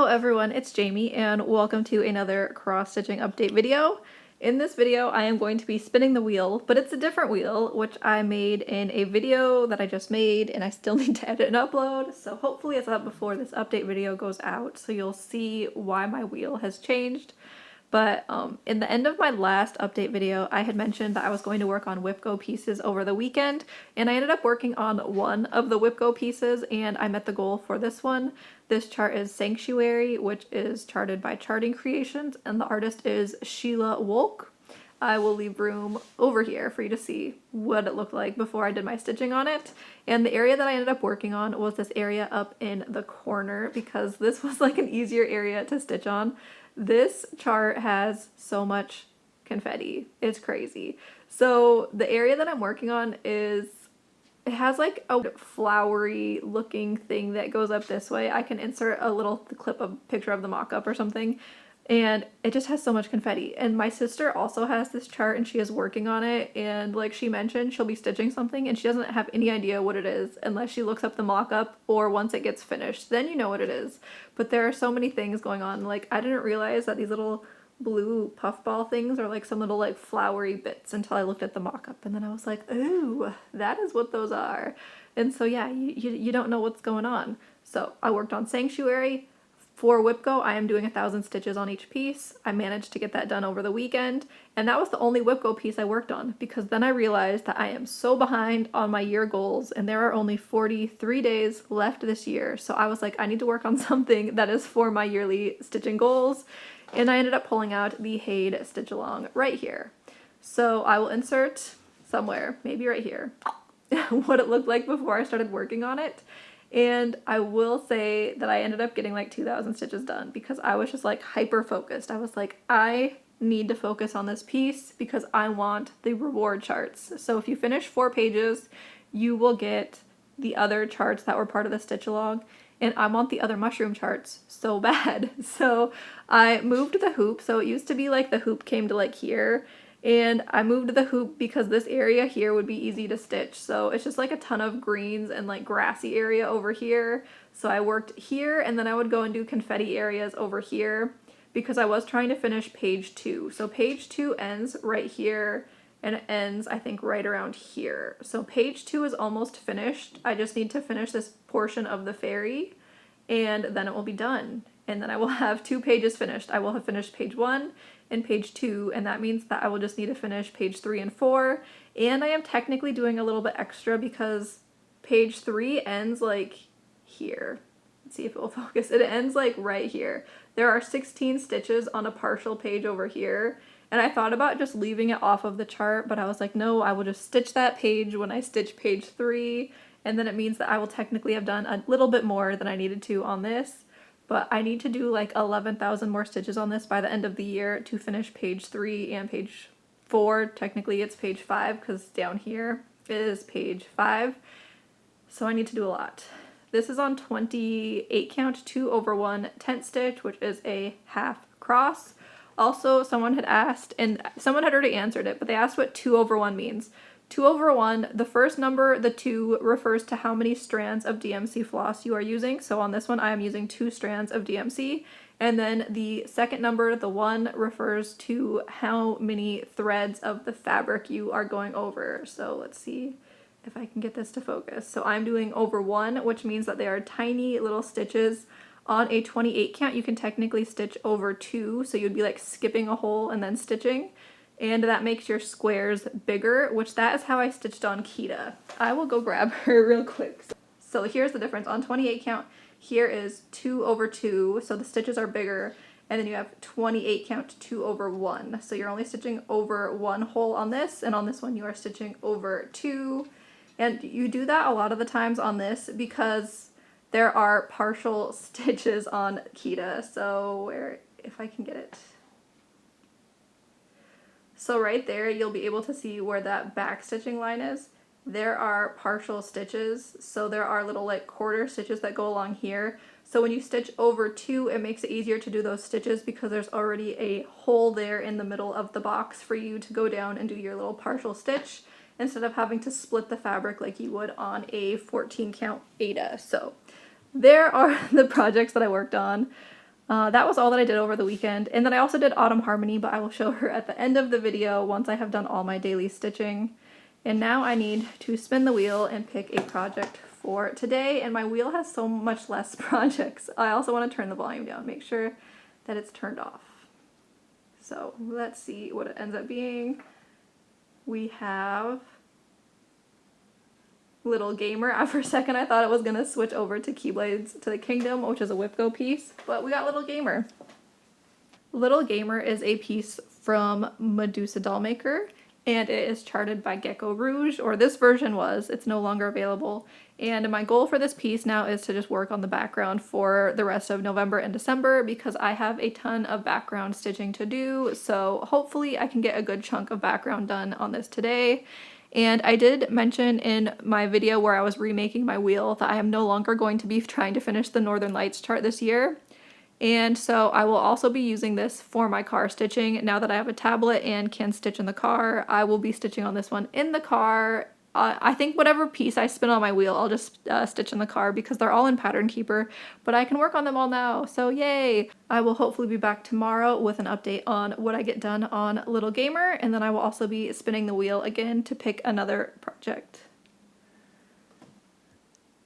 Hello everyone, it's Jamie and welcome to another cross-stitching update video. In this video I am going to be spinning the wheel, but it's a different wheel which I made in a video that I just made and I still need to edit and upload, so hopefully it's up before this update video goes out so you'll see why my wheel has changed. But in the end of my last update video, I had mentioned that I was going to work on WhipGo pieces over the weekend, and I ended up working on one of the WhipGo pieces, and I met the goal for this one. This chart is Sanctuary, which is charted by Charting Creations, and the artist is Sheila Wolk. I will leave room over here for you to see what it looked like before I did my stitching on it. And the area that I ended up working on was this area up in the corner because this was like an easier area to stitch on. This chart has so much confetti. It's crazy. So the area that I'm working on it has like a flowery looking thing that goes up this way. I can insert a little clip of picture of the mock-up or something. And it just has so much confetti. And my sister also has this chart and she is working on it. And like she mentioned, she'll be stitching something and she doesn't have any idea what it is unless she looks up the mock-up or once it gets finished. Then you know what it is. But there are so many things going on. Like I didn't realize that these little blue puffball things are like some little like flowery bits until I looked at the mock-up. And then I was like, ooh, that is what those are. And so yeah, you don't know what's going on. So I worked on Sanctuary. For WhipGo, I am doing 1,000 stitches on each piece. I managed to get that done over the weekend, and that was the only WhipGo piece I worked on because then I realized that I am so behind on my year goals and there are only 43 days left this year. So I was like, I need to work on something that is for my yearly stitching goals, and I ended up pulling out the Haid Stitch Along right here. So I will insert somewhere, maybe right here, what it looked like before I started working on it. And I will say that I ended up getting like 2,000 stitches done because I was just like hyper focused. I was like, I need to focus on this piece because I want the reward charts. So if you finish 4 pages, you will get the other charts that were part of the stitch along. And I want the other mushroom charts so bad. So I moved the hoop. So it used to be like the hoop came to like here. And I moved the hoop because this area here would be easy to stitch. So it's just like a ton of greens and like grassy area over here. So I worked here and then I would go and do confetti areas over here because I was trying to finish page 2. So page 2 ends right here and it ends I think right around here. So page 2 is almost finished. I just need to finish this portion of the fairy and then it will be done. And then I will have 2 pages finished. I will have finished page 1 and page 2, and that means that I will just need to finish page 3 and 4. And I am technically doing a little bit extra because page 3 ends like here. Let's see if it will focus. It ends like right here. There are 16 stitches on a partial page over here. And I thought about just leaving it off of the chart, but I was like, no, I will just stitch that page when I stitch page 3. And then it means that I will technically have done a little bit more than I needed to on this. But I need to do like 11,000 more stitches on this by the end of the year to finish page 3 and page 4. Technically it's page 5 because down here is page 5. So I need to do a lot. This is on 28 count 2/1 tent stitch, which is a half cross. Also, someone had asked, and someone had already answered it, but they asked what 2/1 means. 2/1, the first number, the 2, refers to how many strands of DMC floss you are using. So on this one, I am using 2 strands of DMC. And then the second number, the 1, refers to how many threads of the fabric you are going over. So let's see if I can get this to focus. So I'm doing over 1, which means that they are tiny little stitches. On a 28 count, you can technically stitch over 2. So you'd be like skipping a hole and then stitching. And that makes your squares bigger, which that is how I stitched on Kita. I will go grab her real quick. So here's the difference. On 28 count, here is 2/2, so the stitches are bigger. And then you have 28 count 2/1. So you're only stitching over 1 hole on this, and on this one you are stitching over 2. And you do that a lot of the times on this because there are partial stitches on Kita. So if I can get it. So right there, you'll be able to see where that back stitching line is. There are partial stitches, so there are little like quarter stitches that go along here. So when you stitch over 2, it makes it easier to do those stitches because there's already a hole there in the middle of the box for you to go down and do your little partial stitch instead of having to split the fabric like you would on a 14 count Aida. So there are the projects that I worked on. That was all that I did over the weekend. And then I also did Autumn Harmony, but I will show her at the end of the video once I have done all my daily stitching. And now I need to spin the wheel and pick a project for today. And my wheel has so much less projects. I also want to turn the volume down, make sure that it's turned off. So let's see what it ends up being. We have Little Gamer. For a second I thought it was going to switch over to Keyblades to the Kingdom, which is a Whipco piece, but we got Little Gamer. Little Gamer is a piece from Medusa Dollmaker, and it is charted by Gecko Rouge, or this version was. It's no longer available. And my goal for this piece now is to just work on the background for the rest of November and December because I have a ton of background stitching to do, so hopefully I can get a good chunk of background done on this today. And I did mention in my video where I was remaking my wheel that I am no longer going to be trying to finish the Northern Lights chart this year. And so I will also be using this for my car stitching. Now that I have a tablet and can stitch in the car, I will be stitching on this one in the car. I think whatever piece I spin on my wheel, I'll just stitch in the car because they're all in Pattern Keeper, but I can work on them all now, so yay! I will hopefully be back tomorrow with an update on what I get done on Little Gamer, and then I will also be spinning the wheel again to pick another project.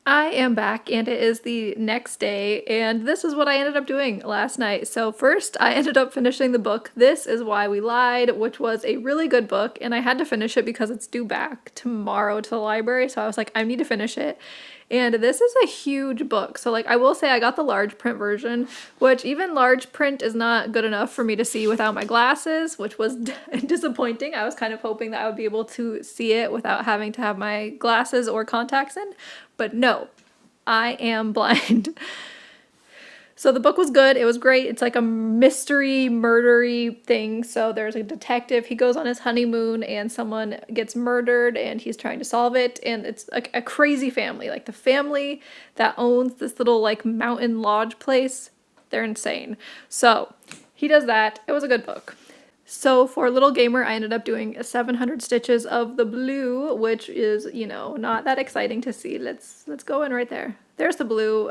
I am back and it is the next day, and this is what I ended up doing last night. So first I ended up finishing the book This Is Why We Lied, which was a really good book, and I had to finish it because it's due back tomorrow to the library, so I was like, I need to finish it. And this is a huge book, so like I will say I got the large print version, which even large print is not good enough for me to see without my glasses, which was disappointing. I was kind of hoping that I would be able to see it without having to have my glasses or contacts in, but no, I am blind. So the book was good, it was great. It's like a mystery, murdery thing. So there's a detective, he goes on his honeymoon and someone gets murdered and he's trying to solve it. And it's like a crazy family, like the family that owns this little like mountain lodge place, they're insane. So he does that, it was a good book. So for Little Gamer, I ended up doing 700 stitches of the blue, which is, you know, not that exciting to see. Let's go in right there. There's the blue.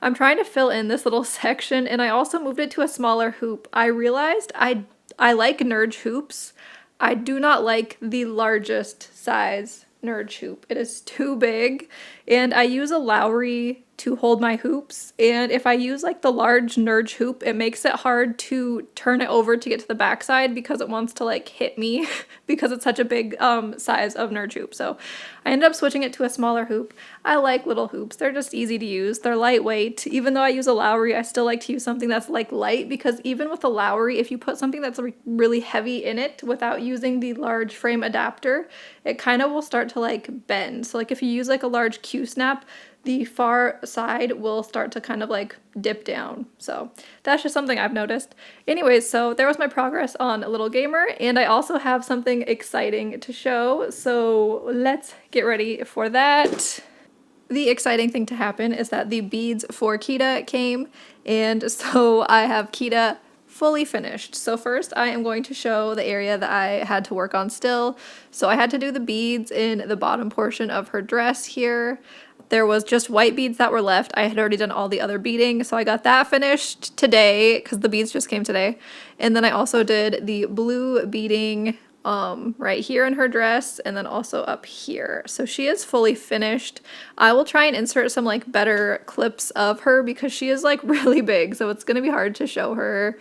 I'm trying to fill in this little section, and I also moved it to a smaller hoop. I realized I like Nurge hoops. I do not like the largest size Nurge hoop. It is too big, and I use a Lowry to hold my hoops, and if I use like the large Nurge hoop, it makes it hard to turn it over to get to the back side because it wants to like hit me because it's such a big size of Nurge hoop. So I ended up switching it to a smaller hoop. I like little hoops. They're just easy to use. They're lightweight. Even though I use a Lowry, I still like to use something that's like light because even with a Lowry, if you put something that's really heavy in it without using the large frame adapter, it kind of will start to like bend. So like if you use like a large Q-snap, the far side will start to kind of like dip down. So that's just something I've noticed. Anyways, so there was my progress on Little Gamer, and I also have something exciting to show. So let's get ready for that. The exciting thing to happen is that the beads for Kita came, and so I have Kita fully finished. So first I am going to show the area that I had to work on still. So I had to do the beads in the bottom portion of her dress here. There was just white beads that were left. I had already done all the other beading, so I got that finished today because the beads just came today. And then I also did the blue beading right here in her dress and then also up here. So she is fully finished. I will try and insert some like better clips of her because she is like really big, so it's gonna be hard to show her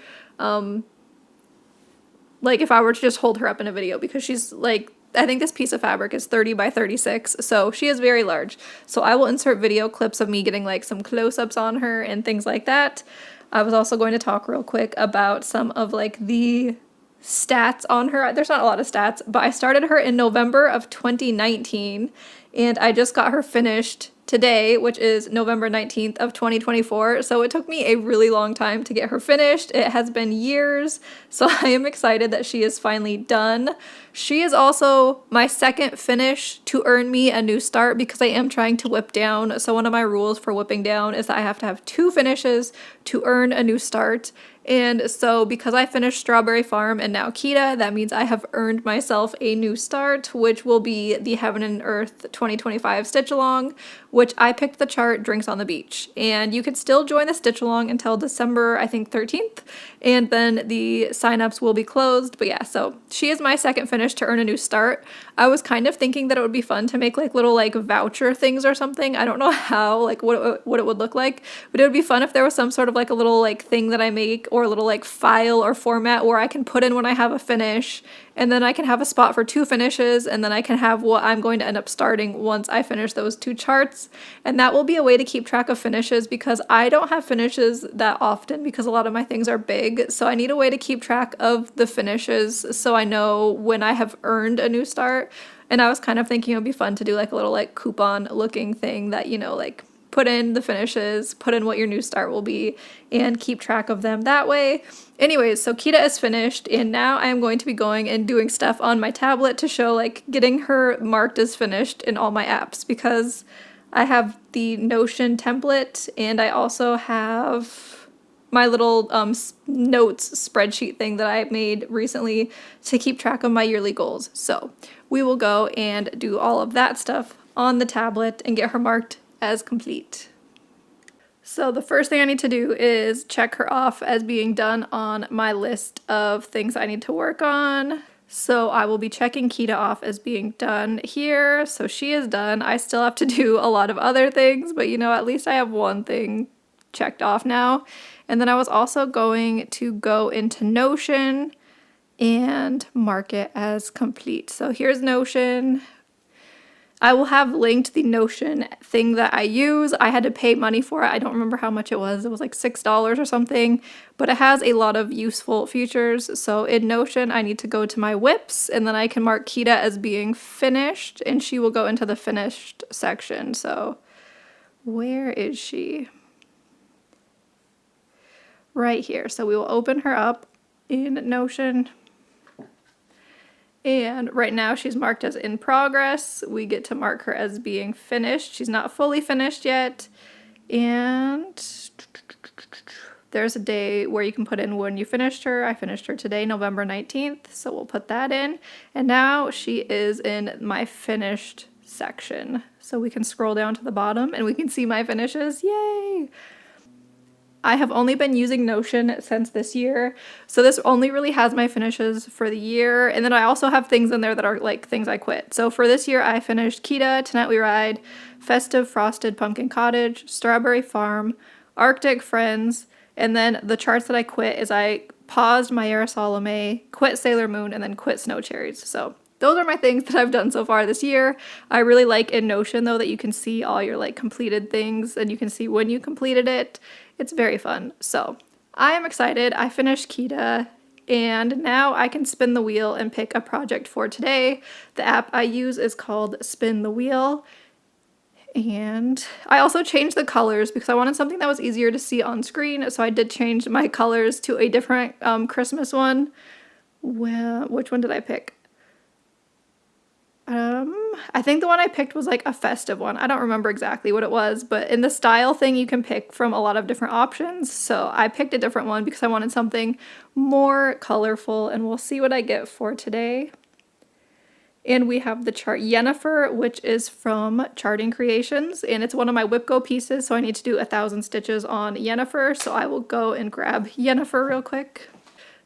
like if I were to just hold her up in a video because she's like, I think this piece of fabric is 30 by 36, so she is very large. So I will insert video clips of me getting like some close-ups on her and things like that. I was also going to talk real quick about some of like the stats on her. There's not a lot of stats, but I started her in November of 2019 and I just got her finished today, which is November 19th of 2024. So it took me a really long time to get her finished. It has been years, so I am excited that she is finally done. She is also my second finish to earn me a new start because I am trying to whip down. So one of my rules for whipping down is that I have to have 2 finishes to earn a new start. And so because I finished Strawberry Farm and now Kita, that means I have earned myself a new start, which will be the Heaven and Earth 2025 Stitch Along, which I picked the chart Drinks on the Beach. And you can still join the Stitch Along until December, I think 13th, and then the signups will be closed. But yeah, so she is my second finish to earn a new start. I was kind of thinking that it would be fun to make like little like voucher things or something. I don't know how, like what it would look like, but it would be fun if there was some sort of like a little like thing that I make or a little like file or format where I can put in when I have a finish, and then I can have a spot for 2 finishes, and then I can have what I'm going to end up starting once I finish those 2 charts. And that will be a way to keep track of finishes because I don't have finishes that often because a lot of my things are big. So I need a way to keep track of the finishes so I know when I have earned a new start. And I was kind of thinking it would be fun to do like a little like coupon looking thing that, you know, like put in the finishes, put in what your new start will be, and keep track of them that way. Anyways, so Kita is finished, and now I am going to be going and doing stuff on my tablet to show like getting her marked as finished in all my apps, because I have the Notion template and I also have my little notes spreadsheet thing that I made recently to keep track of my yearly goals. So we will go and do all of that stuff on the tablet and get her marked as complete. So the first thing I need to do is check her off as being done on my list of things I need to work on. So I will be checking Kita off as being done here. So she is done. I still have to do a lot of other things, but you know, at least I have one thing checked off now. And then I was also going to go into Notion and mark it as complete. So here's Notion. I will have linked the Notion thing that I use. I had to pay money for it. I don't remember how much it was. It was like $6 or something, but it has a lot of useful features. So in Notion, I need to go to my whips, and then I can mark Kita as being finished, and she will go into the finished section. So where is she? Right here. So we will open her up in Notion. And right now she's marked as in progress. We get to mark her as being finished. She's not fully finished yet. And there's a day where you can put in when you finished her. I finished her today, November 19th. So we'll put that in. And now she is in my finished section. So we can scroll down to the bottom and we can see my finishes. Yay! I have only been using Notion since this year, so this only really has my finishes for the year, and then I also have things in there that are like things I quit. So for this year, I finished Kita, Tonight We Ride, Festive Frosted Pumpkin Cottage, Strawberry Farm, Arctic Friends, and then the charts that I quit is I paused Mayara Salome, quit Sailor Moon, and then quit Snow Cherries. So those are my things that I've done so far this year. I really like in Notion though that you can see all your like completed things and you can see when you completed it. It's very fun. So I am excited. I finished Kita and now I can spin the wheel and pick a project for today. The app I use is called Spin the Wheel. And I also changed the colors because I wanted something that was easier to see on screen. So I did change my colors to a different Christmas one. Well, which one did I pick? I think the one I picked was like a festive one. I don't remember exactly what it was, but in the style thing you can pick from a lot of different options. So I picked a different one because I wanted something more colorful, and we'll see what I get for today. And we have the chart Yennefer, which is from Charting Creations, and it's one of my Whipco pieces, so I need to do 1,000 stitches on Yennefer, so I will go and grab Yennefer real quick.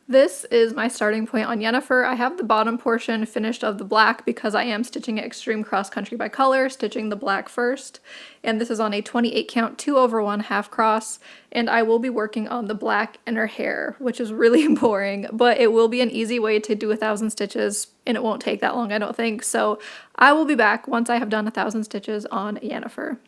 This is my starting point on Yennefer. I have the bottom portion finished of the black because I am stitching it extreme cross country by color, stitching the black first. And this is on a 28 count 2/1 half cross. And I will be working on the black inner hair, which is really boring, but it will be an easy way to do 1,000 stitches and it won't take that long, I don't think. So I will be back once I have done 1,000 stitches on Yennefer.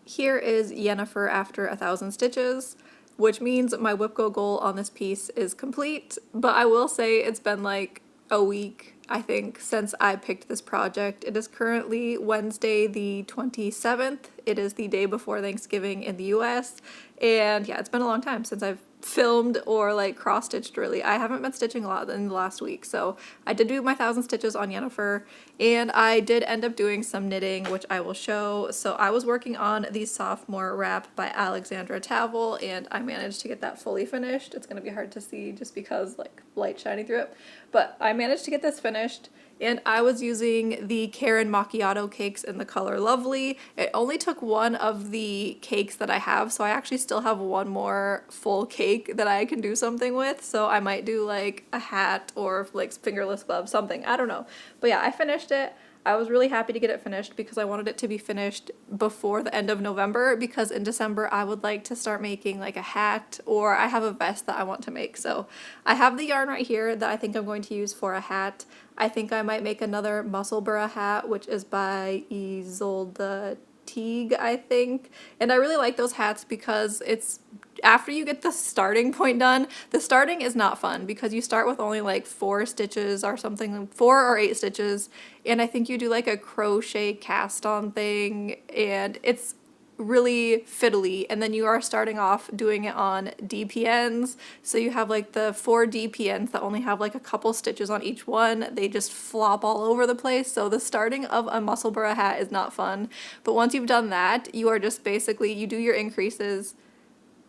Here is Yennefer after 1,000 stitches. Which means my Whipco goal on this piece is complete, but I will say it's been like a week, I think, since I picked this project. It is currently Wednesday the 27th. It is the day before Thanksgiving in the US, and yeah, it's been a long time since I've filmed or like cross stitched really. I haven't been stitching a lot in the last week, so I did do my 1,000 stitches on Yennefer, and I did end up doing some knitting, which I will show. So I was working on the sophomore wrap by Alexandra Tavel, and I managed to get that fully finished. It's gonna be hard to see just because like light shining through it, but I managed to get this finished. And I was using the Karen Macchiato cakes in the color Lovely. It only took one of the cakes that I have, so I actually still have one more full cake that I can do something with. So I might do like a hat or like fingerless gloves, something, I don't know. But yeah, I finished it. I was really happy to get it finished because I wanted it to be finished before the end of November, because in December I would like to start making like a hat, or I have a vest that I want to make. So I have the yarn right here that I think I'm going to use for a hat. I think I might make another Musselburgh hat, which is by Isolde Teague, I think. And I really like those hats because it's after you get the starting point done, the starting is not fun because you start with only like 4 stitches or something, 4 or 8 stitches, and I think you do like a crochet cast on thing, and it's really fiddly, and then you are starting off doing it on DPNs, so you have like the 4 DPNs that only have like a couple stitches on each one. They just flop all over the place, so the starting of a Musselburgh hat is not fun. But once you've done that, you are just basically, you do your increases,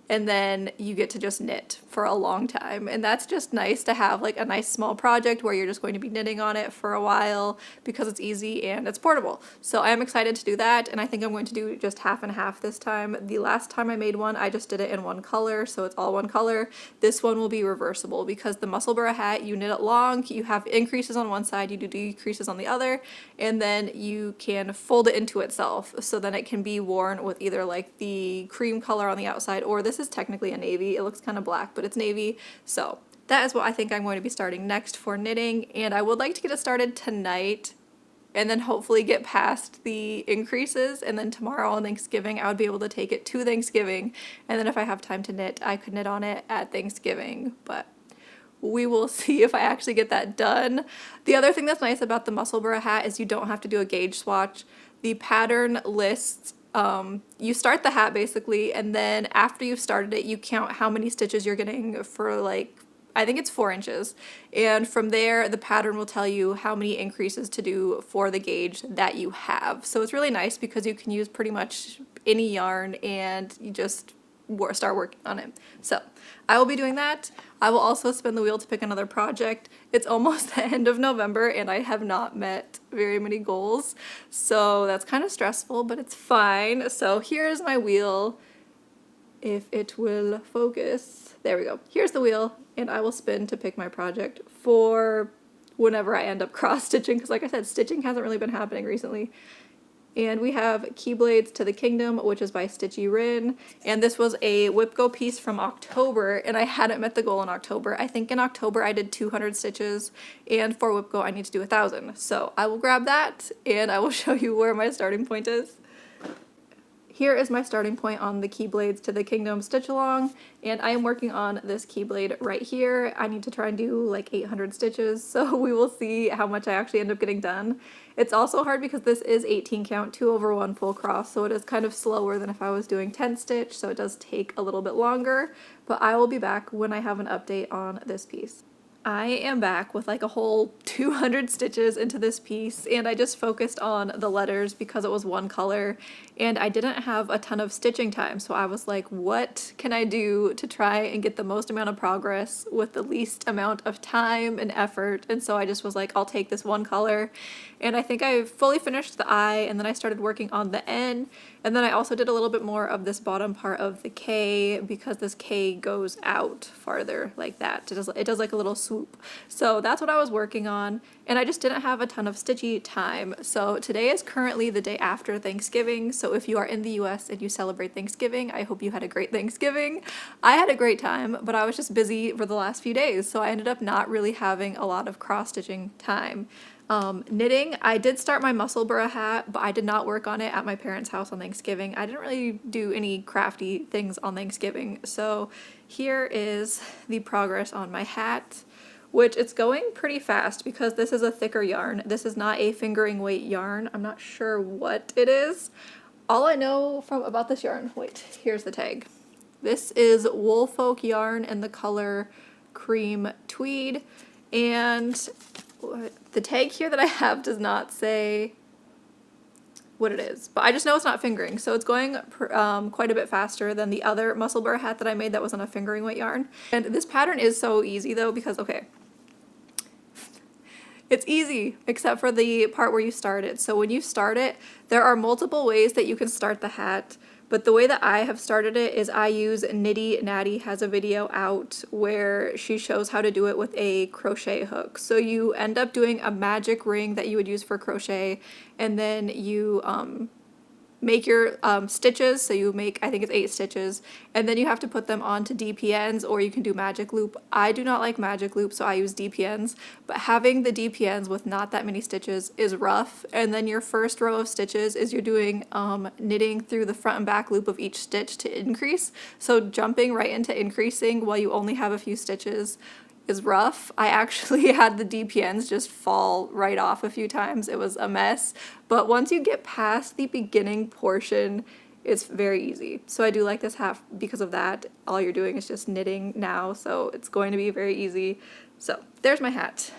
and then you get to just knit for a long time. And that's just nice to have like a nice small project where you're just going to be knitting on it for a while because it's easy and it's portable. So I am excited to do that, and I think I'm going to do just half and half this time. The last time I made one, I just did it in one color, so it's all one color. This one will be reversible because the Musselburgh hat, you knit it long, you have increases on one side, you do decreases on the other, and then you can fold it into itself, so then it can be worn with either like the cream color on the outside, or this is technically a navy. It looks kind of black, but it's navy. So that is what I think I'm going to be starting next for knitting, and I would like to get it started tonight and then hopefully get past the increases, and then tomorrow on Thanksgiving I would be able to take it to Thanksgiving, and then if I have time to knit, I could knit on it at Thanksgiving. But we will see if I actually get that done. The other thing that's nice about the Musselburgh hat is you don't have to do a gauge swatch. The pattern lists, you start the hat basically, and then after you've started it, you count how many stitches you're getting for like, I think it's 4 inches. And from there, the pattern will tell you how many increases to do for the gauge that you have. So it's really nice because you can use pretty much any yarn and you just start working on it. So I will be doing that. I will also spin the wheel to pick another project. It's almost the end of November and I have not met very many goals, so that's kind of stressful, but it's fine. So here's my wheel, if it will focus. There we go. Here's the wheel, and I will spin to pick my project for whenever I end up cross-stitching, because like I said, stitching hasn't really been happening recently. And we have Keyblades to the Kingdom, which is by Stitchy Rin. And this was a WhipGo piece from October, and I hadn't met the goal in October. I think in October I did 200 stitches, and for WhipGo I need to do 1,000. So I will grab that, and I will show you where my starting point is. Here is my starting point on the Keyblades to the Kingdom stitch along, and I am working on this Keyblade right here. I need to try and do like 800 stitches, so we will see how much I actually end up getting done. It's also hard because this is 18 count, 2 over 1 full cross, so it is kind of slower than if I was doing 10 stitch, so it does take a little bit longer, but I will be back when I have an update on this piece. I am back with like a whole 200 stitches into this piece, and I just focused on the letters because it was one color and I didn't have a ton of stitching time, so I was like, what can I do to try and get the most amount of progress with the least amount of time and effort? And so I just was like, I'll take this one color, and I think I fully finished the eye, and then I started working on the N, and then I also did a little bit more of this bottom part of the K because this K goes out farther like that. It does like a little swoop. So that's what I was working on, and I just didn't have a ton of stitchy time. So today is currently the day after Thanksgiving, so if you are in the US and you celebrate Thanksgiving, I hope you had a great Thanksgiving. I had a great time, but I was just busy for the last few days, so I ended up not really having a lot of cross-stitching time. Knitting, I did start my Musselburgh hat, but I did not work on it at my parents' house on Thanksgiving. I didn't really do any crafty things on Thanksgiving, so here is the progress on my hat, which it's going pretty fast because this is a thicker yarn. This is not a fingering weight yarn. I'm not sure what it is. All I know about this yarn, wait, here's the tag. This is Woolfolk yarn in the color Cream Tweed, and the tag here that I have does not say what it is, but I just know it's not fingering, so it's going quite a bit faster than the other muscle bear hat that I made that was on a fingering weight yarn. And this pattern is so easy though, because okay, it's easy except for the part where you start it. So when you start it, there are multiple ways that you can start the hat, but the way that I have started it is I use Nitty Natty has a video out where she shows how to do it with a crochet hook. So you end up doing a magic ring that you would use for crochet, and then you make your stitches. So you make, I think it's 8 stitches, and then you have to put them onto DPNs, or you can do magic loop. I do not like magic loop, so I use DPNs, but having the DPNs with not that many stitches is rough. And then your first row of stitches is you're doing knitting through the front and back loop of each stitch to increase. So jumping right into increasing while you only have a few stitches is rough. I actually had the DPNs just fall right off a few times. It was a mess. But once you get past the beginning portion, it's very easy. So I do like this hat because of that. All you're doing is just knitting now, so it's going to be very easy. So there's my hat.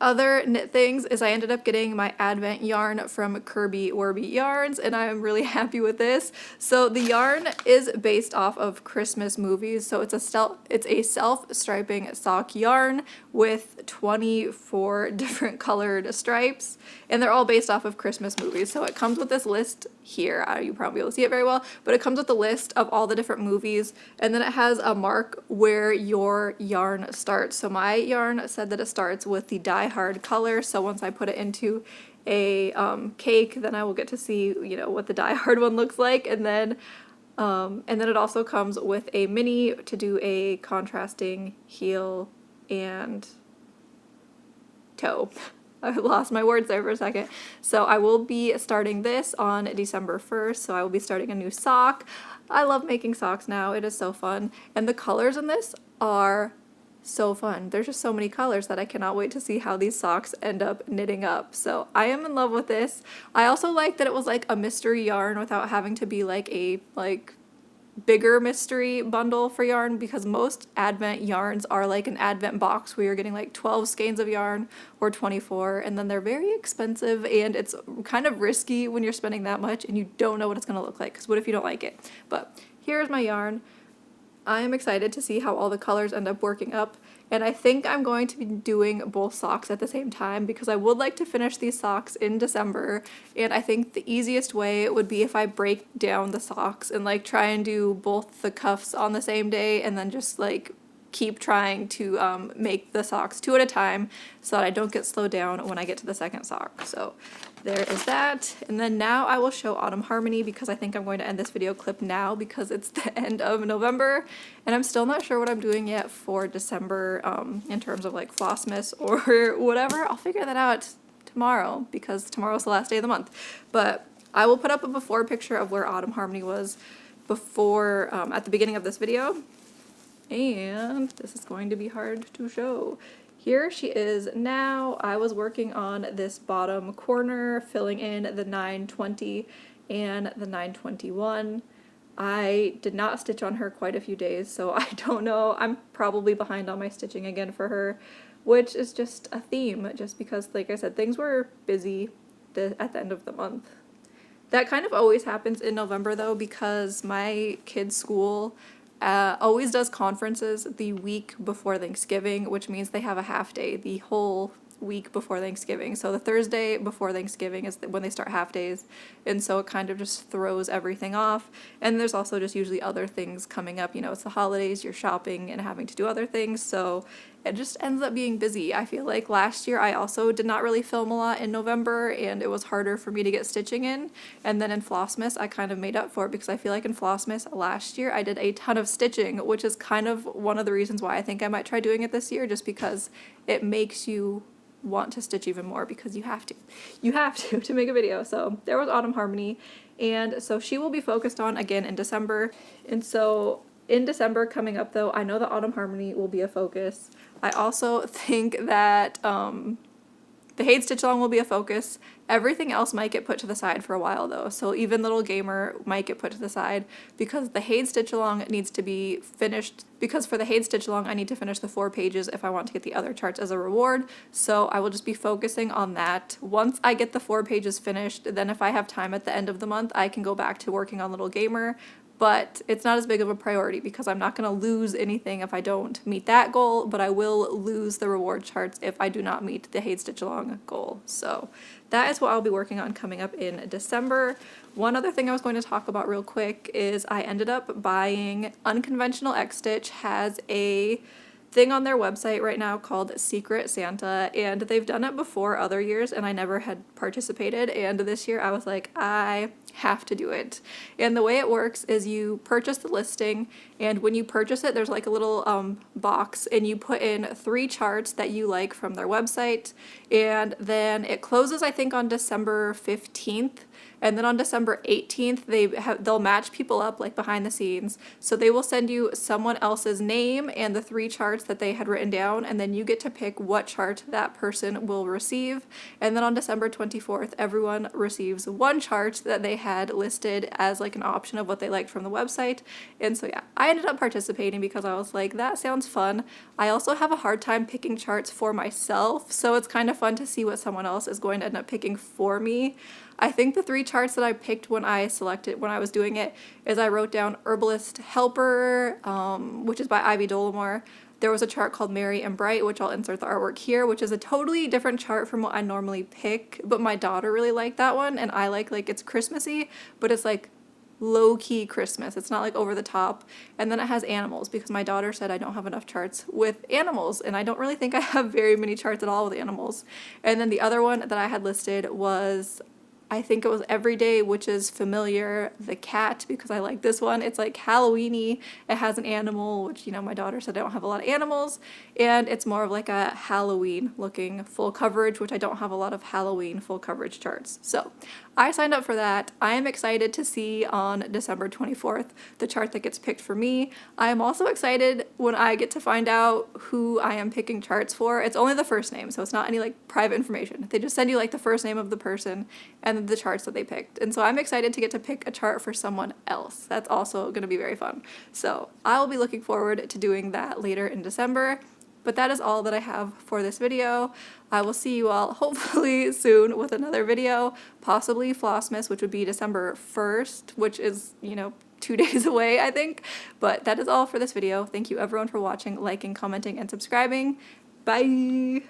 Other knit things is I ended up getting my Advent yarn from Kirby Warby Yarns, and I'm really happy with this. So the yarn is based off of Christmas movies, so it's a self-striping sock yarn with 24 different colored stripes, and they're all based off of Christmas movies. So it comes with this list here. You probably be able to see it very well, but it comes with a list of all the different movies, and then it has a mark where your yarn starts. So my yarn said that it starts with the Die Hard color, so once I put it into a cake, then I will get to see, you know, what the Die Hard one looks like. And then it also comes with a mini to do a contrasting heel and toe. I lost my words there for a second. So I will be starting this on December 1st, so I will be starting a new sock. I love making socks now. It is so fun. And the colors in this are so fun. There's just so many colors that I cannot wait to see how these socks end up knitting up. So I am in love with this. I also like that it was like a mystery yarn without having to be like a bigger mystery bundle for yarn, because most Advent yarns are like an Advent box where you're getting like 12 skeins of yarn or 24, and then they're very expensive, and it's kind of risky when you're spending that much and you don't know what it's going to look like, because what if you don't like it? But here's my yarn. I am excited to see how all the colors end up working up, and I think I'm going to be doing both socks at the same time because I would like to finish these socks in December, and I think the easiest way would be if I break down the socks and like try and do both the cuffs on the same day, and then just like keep trying to make the socks 2 at a time so that I don't get slowed down when I get to the second sock. So there is that. And then now I will show Autumn Harmony, because I think I'm going to end this video clip now because it's the end of November and I'm still not sure what I'm doing yet for December in terms of like Flossmas or whatever. I'll figure that out tomorrow because tomorrow's the last day of the month. But I will put up a before picture of where Autumn Harmony was before at the beginning of this video. And this is going to be hard to show. Here she is now. I was working on this bottom corner, filling in the 920 and the 921. I did not stitch on her quite a few days, so I don't know. I'm probably behind on my stitching again for her, which is just a theme, just because, like I said, things were busy at the end of the month. That kind of always happens in November, though, because my kids' school always does conferences the week before Thanksgiving, which means they have a half day the whole week before Thanksgiving. So the Thursday before Thanksgiving is when they start half days, and so it kind of just throws everything off. And there's also just usually other things coming up, you know, it's the holidays, you're shopping and having to do other things, so it just ends up being busy. I feel like last year I also did not really film a lot in November, and it was harder for me to get stitching in. And then in Flossmas I kind of made up for it, because I feel like in Flossmas last year I did a ton of stitching, which is kind of one of the reasons why I think I might try doing it this year, just because it makes you want to stitch even more, because you have to make a video. So there was Autumn Harmony, and so she will be focused on again in December. And so in December coming up, though, I know that Autumn Harmony will be a focus. I also think that The Hate Stitch Along will be a focus. Everything else might get put to the side for a while though. So even Little Gamer might get put to the side because the Hate Stitch Along needs to be finished. Because for the Hate Stitch Along, I need to finish the 4 pages if I want to get the other charts as a reward. So I will just be focusing on that. Once I get the 4 pages finished, then if I have time at the end of the month, I can go back to working on Little Gamer. But it's not as big of a priority because I'm not going to lose anything if I don't meet that goal, but I will lose the reward charts if I do not meet the Hate Stitch Along goal. So that is what I'll be working on coming up in December. One other thing I was going to talk about real quick is I ended up buying Unconventional X Stitch has a thing on their website right now called Secret Santa, and they've done it before other years and I never had participated, and this year I was like, I have to do it. And the way it works is you purchase the listing, and when you purchase it there's like a little box, and you put in 3 charts that you like from their website, and then it closes I think on December 15th. And then on December 18th, they'll match people up like behind the scenes. So they will send you someone else's name and the 3 charts that they had written down, and then you get to pick what chart that person will receive. And then on December 24th, everyone receives 1 chart that they had listed as like an option of what they liked from the website. And so yeah, I ended up participating because I was like, that sounds fun. I also have a hard time picking charts for myself, so it's kind of fun to see what someone else is going to end up picking for me. I think the 3 charts that I picked when I was doing it is I wrote down Herbalist Helper, which is by Ivy Dolomore. There was a chart called Merry and Bright, which I'll insert the artwork here, which is a totally different chart from what I normally pick, but my daughter really liked that one, and I like it's Christmassy, but it's like low-key Christmas. It's not like over the top. And then it has animals because my daughter said I don't have enough charts with animals, and I don't really think I have very many charts at all with animals. And then the other one that I had listed was, I think it was Everyday, which is Familiar, the cat, because I like this one. It's like Halloween-y. It has an animal, which, you know, my daughter said I don't have a lot of animals, and it's more of like a Halloween looking full coverage, which I don't have a lot of Halloween full coverage charts. So I signed up for that. I am excited to see on December 24th the chart that gets picked for me. I am also excited when I get to find out who I am picking charts for. It's only the first name, so it's not any like private information. They just send you like the first name of the person and the charts that they picked. And so I'm excited to get to pick a chart for someone else. That's also going to be very fun. So I'll be looking forward to doing that later in December. But that is all that I have for this video. I will see you all hopefully soon with another video, possibly Flossmas, which would be December 1st, which is, you know, 2 days away, I think. But that is all for this video. Thank you everyone for watching, liking, commenting, and subscribing. Bye!